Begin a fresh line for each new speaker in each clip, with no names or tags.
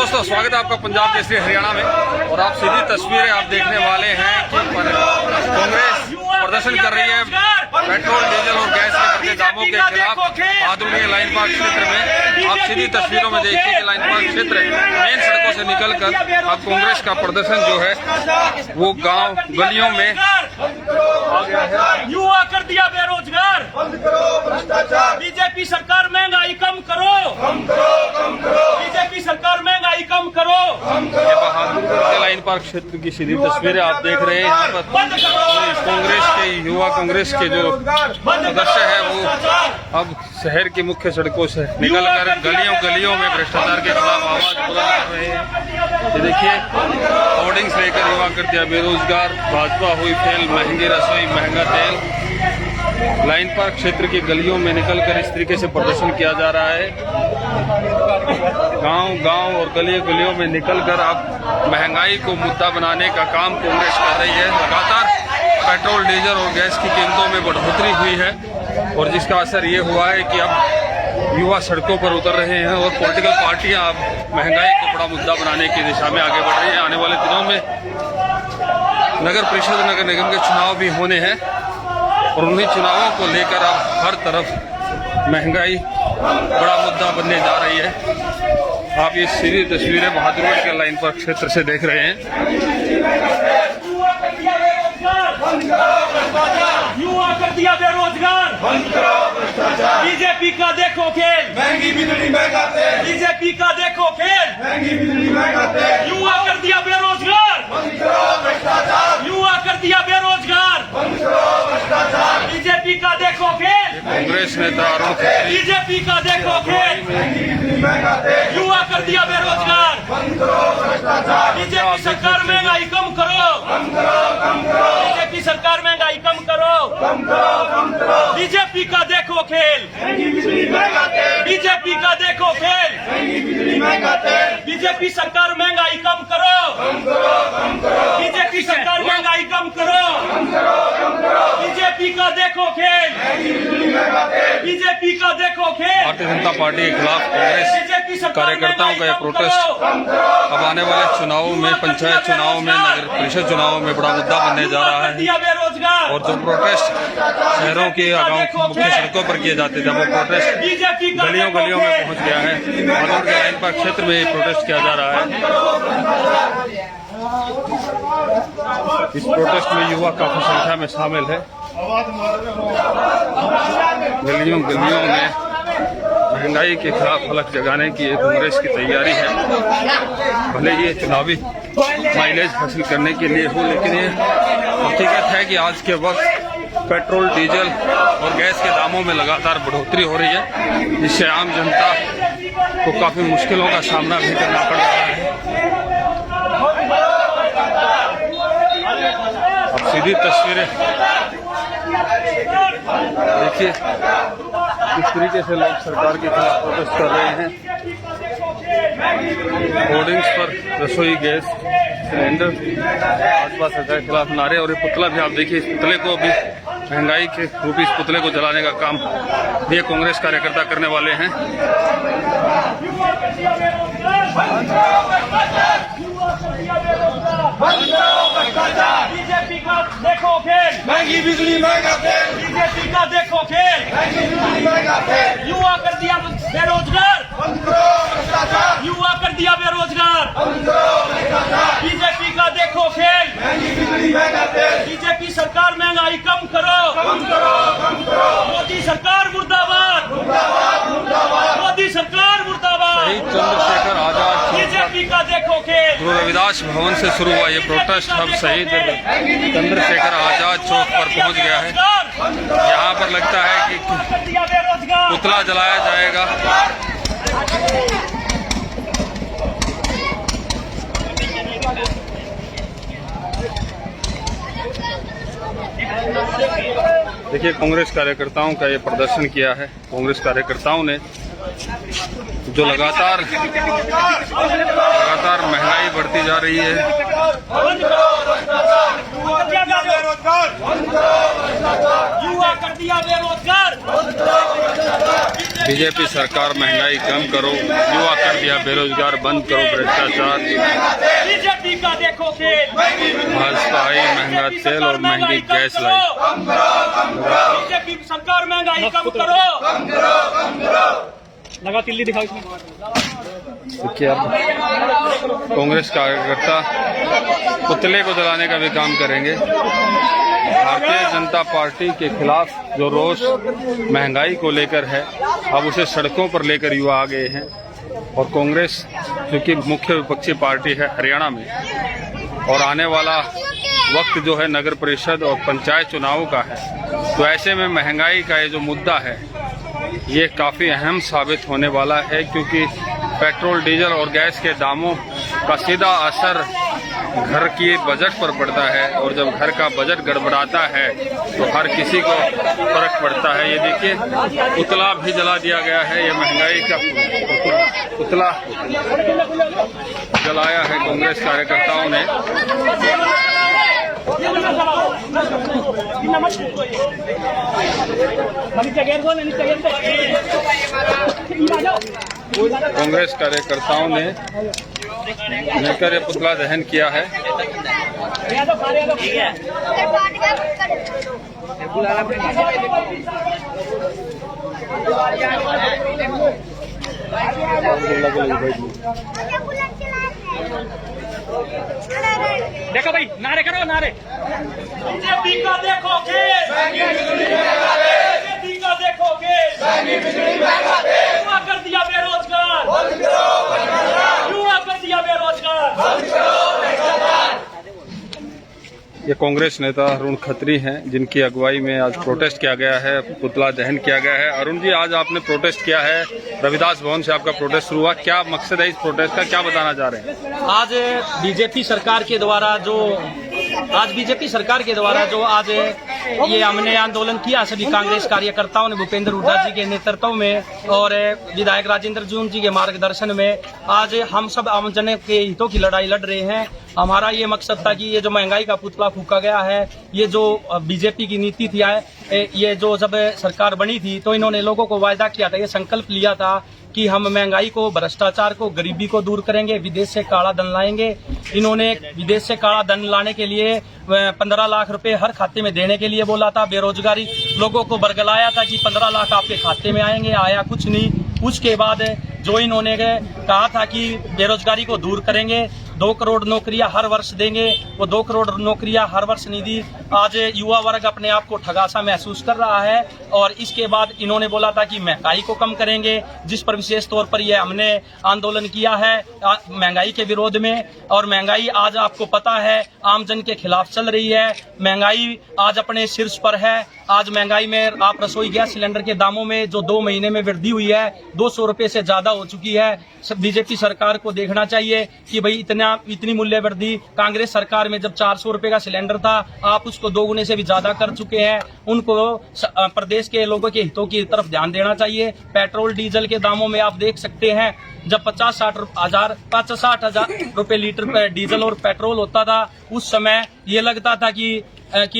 दोस्तों, स्वागत है आपका पंजाब केसरी हरियाणा में। और आप सीधी तस्वीरें आप देखने वाले हैं कि कांग्रेस प्रदर्शन कर रही है पेट्रोल, डीजल और गैस के बढ़ते दामों के खिलाफ आधुनिक लाइन पार्क क्षेत्र में। आप सीधी तस्वीरों में देखिए कि लाइन पार्क क्षेत्र मेन सड़कों से निकलकर अब कांग्रेस का प्रदर्शन जो है वो गांव गलियों में आ गया है।
युवा कर दिया बेरोजगार, बीजेपी सरकार महंगाई कम करो, बीजेपी सरकार महंगाई कम करो।
ये बहादुरगढ़ के लाइन पार्क क्षेत्र की सीधी तस्वीरें आप देख रहे हैं। यहाँ पर कांग्रेस के युवा कांग्रेस के जो सदस्य है वो अब शहर की मुख्य सड़कों से निकलकर गलियों गलियों में भ्रष्टाचार के खिलाफ आवाज बुलंद कर रहे हैं। ये देखिए, होर्डिंग्स लेकर युवा कर दिया बेरोजगार, भाजपा हुई फेल, महंगी रसोई महंगा तेल। लाइन पार्क क्षेत्र की गलियों में निकलकर इस तरीके से प्रदर्शन किया जा रहा है। गांव और गलियों में निकलकर अब महंगाई को मुद्दा बनाने का काम कांग्रेस कर रही है। लगातार पेट्रोल, डीजल और गैस की कीमतों में बढ़ोतरी हुई है और जिसका असर ये हुआ है कि अब युवा सड़कों पर उतर रहे हैं और पॉलिटिकल पार्टियां अब महंगाई को बड़ा मुद्दा बनाने की दिशा में आगे बढ़ रही है। आने वाले दिनों में नगर परिषद, नगर निगम के चुनाव भी होने हैं और उन्हीं चुनावों को लेकर अब हर तरफ महंगाई बड़ा मुद्दा बनने जा रही है। आप ये सीधी तस्वीरें बहादुरगढ़ के लाइन पार्क क्षेत्र से देख रहे हैं।
युवा कर दिया बेरोजगार, बीजेपी का देखो खेल,
महंगी बिजली महंगा तेल,
बीजेपी का देखो खेल,
महंगी बिजली महंगा तेल,
युवा कर दिया बेरोजगार,
भ्रष्टाचार,
युवा कर दिया बेरोजगार,
भ्रष्टाचार,
बीजेपी का देखो खेल,
कांग्रेस नेता अरुण खत्री
बीजेपी का देखो खेल,
महंगी बिजली महंगा तेल,
युवा कर दिया बेरोजगार,
भ्रष्टाचार,
बीजेपी सरकार महंगाई कम करो, बीजेपी सरकार महंगाई कम करो, बीजेपी का देखो खेल,
महंगी बिजली महंगा तेल,
बीजेपी का देखो खेल,
महंगी बिजली महंगा तेल,
बीजेपी सरकार महंगाई कम करो, बीजेपी सरकार महंगाई कम करो, बीजेपी का देखो खेल,
महंगी बिजली महंगा तेल,
बीजेपी का देखो खेल,
भारतीय जनता पार्टी के खिलाफ कांग्रेस
बीजेपी सरकार
कार्यकर्ताओं का यह प्रोटेस्ट अब आने वाले चुनावों में, पंचायत चुनावों में, नगर परिषद चुनावों में बड़ा मुद्दा बनने जा रहा है।
बेरोजगार
और जो प्रोटेस्ट शहरों के गाँव मुख्य सड़कों पर किए जाते थे वो प्रोटेस्ट गलियों गलियों में पहुंच गया है। बहादुरगढ़ के लाइन पार्क क्षेत्र में ये प्रोटेस्ट किया जा रहा है। इस प्रोटेस्ट में युवा काफी संख्या में शामिल है। गलियों गलियों में महंगाई के खिलाफ फलक जगाने की एक कांग्रेस की तैयारी है। भले ये चुनावी माइलेज हासिल करने के लिए हो, लेकिन ये हकीकत है कि आज के वक्त पेट्रोल, डीजल और गैस के दामों में लगातार बढ़ोतरी हो रही है, जिससे आम जनता को काफी मुश्किलों का सामना भी करना पड़ रहा है। अब सीधी तस्वीरें देखिए किस तरीके से लोग सरकार के खिलाफ प्रोटेस्ट कर रहे हैं। होर्डिंग्स पर रसोई गैस सिलेंडर, भाजपा सरकार के खिलाफ नारे और ये पुतला भी आप देखिए। इस पुतले को भी महंगाई के रूप इस पुतले को जलाने का काम ये कांग्रेस कार्यकर्ता करने वाले हैं।
बीजेपी का देखो खेल,
महंगी बिजली महंगा तेल,
बीजेपी का देखो खेल,
महंगी बिजली महंगा तेल,
युवा कर दिया बेरोजगार,
भ्रष्टाचार,
युवा कर दिया बेरोजगार,
भ्रष्टाचार,
बीजेपी का देखो खेल,
महंगी बिजली महंगा तेल,
बीजेपी सरकार महंगाई कम करो, मोदी सरकार मुर्दाबाद, मोदी सरकार मुर्दाबाद,
शहीद चंद्रशेखर आजाद
बीजेपी का देखो खेल,
गुरु रविदास भवन से शुरू हुआ ये प्रोटेस्ट अब शहीद चंद्रशेखर आजाद चौक पर पहुंच गया है। यहाँ पर लगता है कि पुतला जलाया जाएगा। देखिए, कांग्रेस कार्यकर्ताओं का ये प्रदर्शन किया है। कांग्रेस कार्यकर्ताओं ने जो लगातार महंगाई बढ़ती जा रही है,
भ्रष्टाचार
युवा कर दिया बेरोजगार
बीजेपी सरकार महंगाई कम करो, युवा कर दिया बेरोजगार, बंद करो भ्रष्टाचार।
बीजेपी का देखो खेल,
भाजपा आई महंगा तेल और महंगी गैस लाई।
बीजेपी सरकार महंगाई कम करो। लगा तिल्ली दिखाओ इसमें।
देखिए अब कांग्रेस कार्यकर्ता पुतले को जलाने का भी काम करेंगे। भारतीय जनता पार्टी के खिलाफ जो रोष महंगाई को लेकर है, अब उसे सड़कों पर लेकर युवा आ गए हैं। और कांग्रेस क्योंकि मुख्य विपक्षी पार्टी है हरियाणा में, और आने वाला वक्त जो है नगर परिषद और पंचायत चुनावों का है, तो ऐसे में महंगाई का ये जो मुद्दा है ये काफ़ी अहम साबित होने वाला है, क्योंकि पेट्रोल डीजल और गैस के दामों का सीधा असर घर की बजट पर पड़ता है, और जब घर का बजट गड़बड़ाता है तो हर किसी को फर्क पड़ता है। ये देखिए पुतला भी जला दिया गया है, ये महंगाई का पुतला जलाया है कांग्रेस कार्यकर्ताओं ने। कांग्रेस कार्यकर्ताओं ने मिलकर ये पुतला दहन किया है।
देखो भाई, नारे करो नारे। बीजेपी का देखो खेल, बीजेपी का देखो खेल, युवा कर दिया बेरोजगार, युवा कर दिया बेरोजगार।
ये कांग्रेस नेता अरुण खत्री हैं, जिनकी अगुवाई में आज प्रोटेस्ट किया गया है, पुतला दहन किया गया है। अरुण जी, आज आपने प्रोटेस्ट किया है, रविदास भवन से आपका प्रोटेस्ट शुरू हुआ, क्या मकसद है इस प्रोटेस्ट का, क्या बताना चाह रहे हैं?
आज बीजेपी सरकार के द्वारा जो आज ये हमने आंदोलन किया, सभी कांग्रेस कार्यकर्ताओं ने भूपेंद्र हुड्डा जी के नेतृत्व में और विधायक राजेंद्र जून जी के मार्गदर्शन में आज हम सब आम जन के हितों की लड़ाई लड़ रहे हैं। हमारा ये मकसद था कि ये जो महंगाई का पुतला फूका गया है, ये जो बीजेपी की नीति थी, ये जो जब सरकार बनी थी तो इन्होंने लोगों को वायदा किया था, ये संकल्प लिया था कि हम महंगाई को, भ्रष्टाचार को, गरीबी को दूर करेंगे, विदेश से काला धन लाएंगे। इन्होंने विदेश से काला धन लाने के लिए 15 लाख रुपए हर खाते में देने के लिए बोला था। बेरोजगारी लोगों को बरगलाया था कि 15 लाख आपके खाते में आएंगे, आया कुछ नहीं। उसके बाद जो इन्होंने कहा था कि बेरोजगारी को दूर करेंगे, 2 करोड़ नौकरियां हर वर्ष देंगे, वो 2 करोड़ नौकरियां हर वर्ष नहीं दी। आज युवा वर्ग अपने आप को ठगासा महसूस कर रहा है। और इसके बाद इन्होंने बोला था कि महंगाई को कम करेंगे, जिस पर विशेष तौर पर ये हमने आंदोलन किया है महंगाई के विरोध में। और महंगाई आज आपको पता है आम जन के खिलाफ चल रही है। महंगाई आज अपने शीर्ष पर है। आज महंगाई में आप रसोई गैस सिलेंडर के दामों में जो 2 महीने में वृद्धि हुई है, 200 रुपए से ज्यादा हो चुकी है। बीजेपी सरकार को देखना चाहिए कि भाई इतनी मूल्य वृद्धि कांग्रेस सरकार में जब 400 रुपए का सिलेंडर था, आप उसको 2 गुने से भी ज्यादा कर चुके हैं। उनको प्रदेश के लोगों के हितों की तरफ ध्यान देना चाहिए। पेट्रोल डीजल के दामों में आप देख सकते हैं, जब 50-60 हजार रुपए लीटर पे डीजल और पेट्रोल होता था, उस समय ये लगता था कि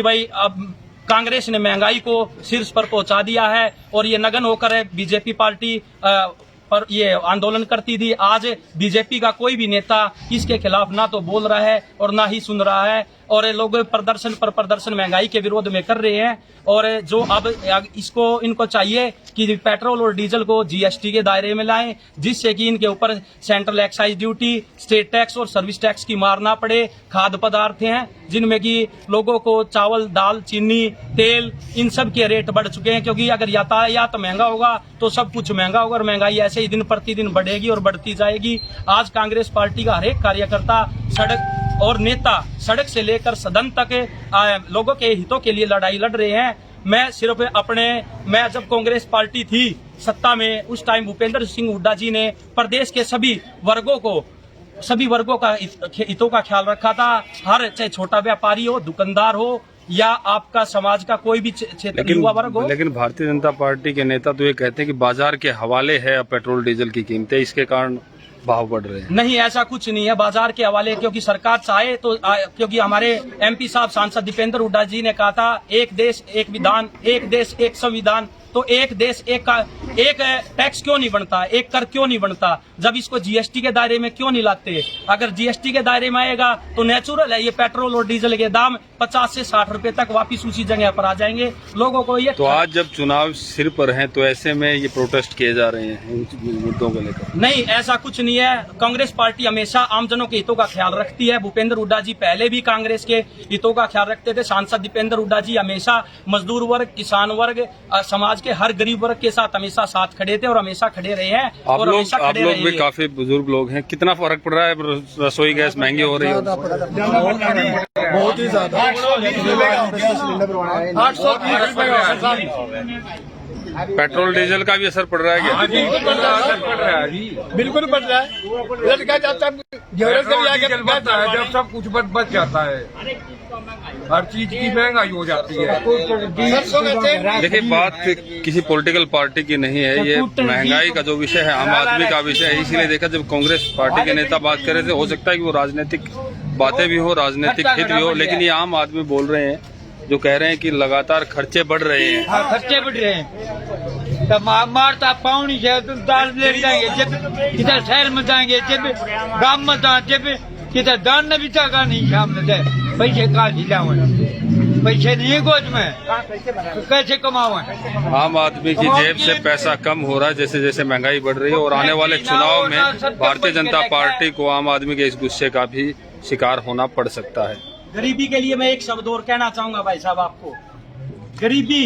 भाई अब कांग्रेस ने महंगाई को शीर्ष पर पहुंचा दिया है और ये नगन होकर बीजेपी पार्टी पर ये आंदोलन करती थी। आज बीजेपी का कोई भी नेता इसके खिलाफ ना तो बोल रहा है और ना ही सुन रहा है, और लोग प्रदर्शन पर प्रदर्शन महंगाई के विरोध में कर रहे हैं। और जो अब इनको चाहिए कि पेट्रोल और डीजल को जीएसटी के दायरे में लाएं, जिससे कि इनके ऊपर central excise duty, state tax और सर्विस टैक्स की मार ना पड़े। खाद्य पदार्थ हैं जिनमें कि लोगों को चावल, दाल, चीनी, तेल, इन सब के रेट बढ़ चुके हैं, क्योंकि अगर यातायात महंगा होगा तो सब कुछ महंगा होगा और महंगाई ऐसे ही दिन प्रतिदिन बढ़ेगी और बढ़ती जाएगी। आज कांग्रेस पार्टी का हर एक कार्यकर्ता और नेता सड़क से लेकर सदन तक लोगों के हितों के लिए लड़ाई लड़ रहे हैं। मैं जब कांग्रेस पार्टी थी सत्ता में, उस टाइम भूपेंद्र सिंह हुड्डा जी ने प्रदेश के सभी वर्गों का हितों का ख्याल रखा था। हर चाहे छोटा व्यापारी हो, दुकानदार हो या आपका समाज का कोई भी क्षेत्र युवा वर्ग हो।
लेकिन भारतीय जनता पार्टी के नेता तो ये कहते हैं कि बाजार के हवाले है अब पेट्रोल डीजल की कीमतें, इसके कारण भाव बढ़ रहे हैं?
नहीं, ऐसा कुछ नहीं है बाजार के हवाले, क्योंकि सरकार चाहे तो क्योंकि हमारे एमपी साहब सांसद दीपेंद्र हुड्डा जी ने कहा था एक देश एक विधान, एक देश एक संविधान। तो एक देश एक टैक्स क्यों नहीं बनता, एक कर क्यों नहीं बनता, जब इसको जीएसटी के दायरे में क्यों नहीं लाते? अगर जीएसटी के दायरे में आएगा तो नेचुरल है ये पेट्रोल और डीजल के दाम 50 से 60 रुपए तक वापिस उसी जगह पर आ जाएंगे। लोगों को ये
तो आज जब चुनाव सिर पर हैं तो ऐसे में ये प्रोटेस्ट किए जा रहे हैं इन मुद्दों को लेकर?
नहीं, ऐसा कुछ नहीं है। कांग्रेस पार्टी हमेशा आमजनों के हितों का ख्याल रखती है। भूपेंद्र हुड्डा जी पहले भी कांग्रेस के हितों का ख्याल रखते थे। सांसद दीपेंद्र हुड्डा जी हमेशा मजदूर वर्ग, किसान वर्ग, समाज के हर गरीब वर्ग के साथ हमेशा साथ खड़े थे और हमेशा खड़े रहे हैं
आप
और
लोग
हमेशा खड़े
भी
रहेंगे।
काफी बुजुर्ग लोग हैं, कितना फर्क पड़ रहा है? रसोई गैस महंगी हो रही है?
बहुत ही ज्यादा 830
पेट्रोल डीजल का भी असर पड़ रहा है क्या?
बिल्कुल बढ़ रहा है। लटका जाता है जेवरेज से भी आगे
है, जब सब कुछ बच जाता है, हर चीज की महंगाई हो जाती है।
सरसों में तेल
देखिए, बात किसी पॉलिटिकल पार्टी की नहीं है, ये महंगाई का जो विषय है आम आदमी का विषय है। इसीलिए देखा जब कांग्रेस पार्टी के नेता बात कर रहे थे, हो सकता है कि वो राजनीतिक बातें भी हो, राजनीतिक हित भी हो, लेकिन ये आम आदमी बोल रहे हैं जो कह रहे हैं कि लगातार खर्चे बढ़ रहे हैं।
खर्चे बढ़ रहे हैं तो मारता पाउनी है तो दाल ले जाएंगे, जब किधर शहर में जाएंगे, जब गांव में जाए, जब किधर दान भी जगह नहीं शाम में दे पैसे कहाँ खिलावे, पैसे नहीं गोद में तो कैसे कमावे?
आम आदमी की जेब से पैसा कम हो रहा है जैसे जैसे महंगाई बढ़ रही है, और आने वाले चुनाव में भारतीय जनता पार्टी को आम आदमी के इस गुस्से का भी शिकार होना पड़ सकता है।
गरीबी के लिए मैं एक शब्द और कहना चाहूंगा भाई साहब आपको। गरीबी